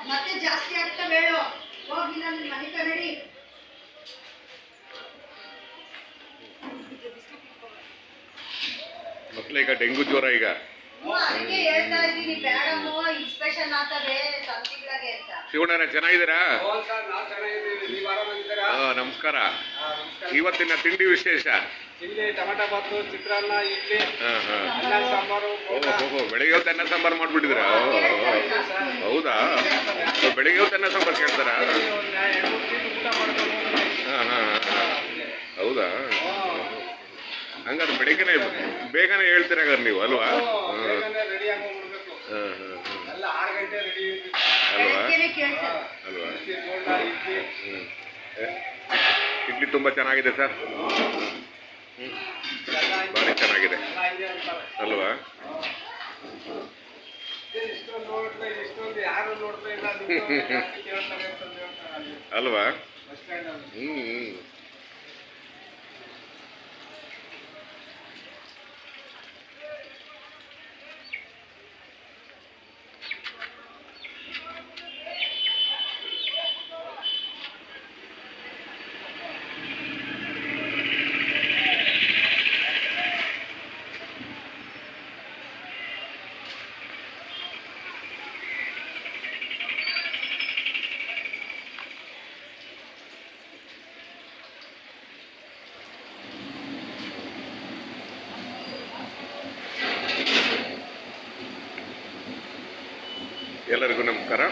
ಮತ್ತೆ ಜಾಸ್ತಿ ಆಗ್ತಾ ಬೇಡ ಹೋಗಿ ನನ್ನ ಮನೆ ಕನ್ನಡಿ ಮಕ್ಕಳು ಈಗ ಡೆಂಗು ಜ್ವರ ಈಗ ಅದಕ್ಕೆ ಹೇಳ್ತಾ ಇದ್ದೀನಿ ಬೇಡಮ್ಮ ಇನ್ಸ್ಪೆಕ್ಷನ್ ಆಗ್ತದೆ ಸಂತಿಗಳಿಗೆ ಅಂತ. ಶಿವಣ್ಣನ ಚೆನ್ನಾಗಿದ್ದೀರಾ? ನಮಸ್ಕಾರ. ಇವತ್ತಿನ ತಿಂಡಿ ವಿಶೇಷ ಟೊಮೆಟೊ ಬಾತು, ಚಿತ್ರಾನ್ನ, ಇಡ್ಲಿ, ಅನ್ನ ಸಾಂಬಾರು. ಬೆಳಿಗ್ಗೆ ಹೊತ್ತು ಅನ್ನ ಸಾಂಬಾರು ಮಾಡ್ಬಿಟ್ಟಿದ್ದೀರಾ? ಹೌದಾ? ಬೆಳಿಗ್ಗೆ ಹೊತ್ತು ಅನ್ನ ಸಾಂಬಾರು ಕೇಳ್ತಾರಾ? ಹೌದಾ? ಹಂಗಾದ್ರೆ ಬೆಳಿಗ್ಗೆನೆ ಬೇಗನೆ ಹೇಳ್ತೀರ ಹಂಗಾರೆ ನೀವು ಅಲ್ವಾ? ಅಲ್ವಾ? ಇಡ್ಲಿ ತುಂಬಾ ಚೆನ್ನಾಗಿದೆ ಸರ್. ಭಾರಿ ಚೆನ್ನಾಗಿದೆ ಅಲ್ವಾ? ಅಲ್ವಾ? ಎಲ್ಲರಿಗೂ ನಮಸ್ಕಾರ.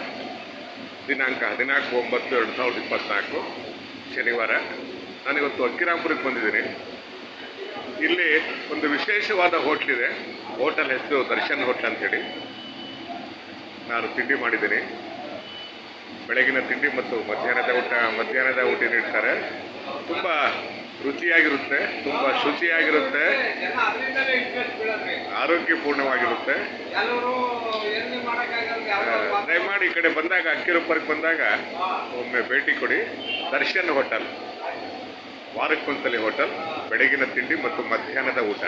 ದಿನಾಂಕ 14/9/2024 ಶನಿವಾರ. ನಾನಿವತ್ತು ಅಕ್ಕಿರಾಂಪುರಕ್ಕೆ ಬಂದಿದ್ದೀನಿ. ಇಲ್ಲಿ ಒಂದು ವಿಶೇಷವಾದ ಹೋಟ್ಲಿದೆ. ಹೋಟೆಲ್ ಹೆಸರು ದರ್ಶನ್ ಹೋಟ್ಲ್ ಅಂತೇಳಿ. ನಾನು ತಿಂಡಿ ಮಾಡಿದ್ದೀನಿ. ಬೆಳಗಿನ ತಿಂಡಿ ಮತ್ತು ಮಧ್ಯಾಹ್ನದ ಊಟ ನೀಡ್ತಾರೆ. ತುಂಬ ರುಚಿಯಾಗಿರುತ್ತೆ, ತುಂಬ ಶುಚಿಯಾಗಿರುತ್ತೆ, ಆರೋಗ್ಯಪೂರ್ಣವಾಗಿರುತ್ತೆ. ದಯಮಾಡಿ ಈ ಕಡೆ ಬಂದಾಗ ಅಕ್ಕಿರಾಂಪುರಕ್ಕೆ ಬಂದಾಗ ಒಮ್ಮೆ ಭೇಟಿ ಕೊಡಿ. ದರ್ಶನ್ ಹೋಟೆಲ್ ವಾರಕ್ಕೊಂದ್ಸಲಿ ಹೋಟೆಲ್, ಬೆಳಗಿನ ತಿಂಡಿ ಮತ್ತು ಮಧ್ಯಾಹ್ನದ ಊಟ.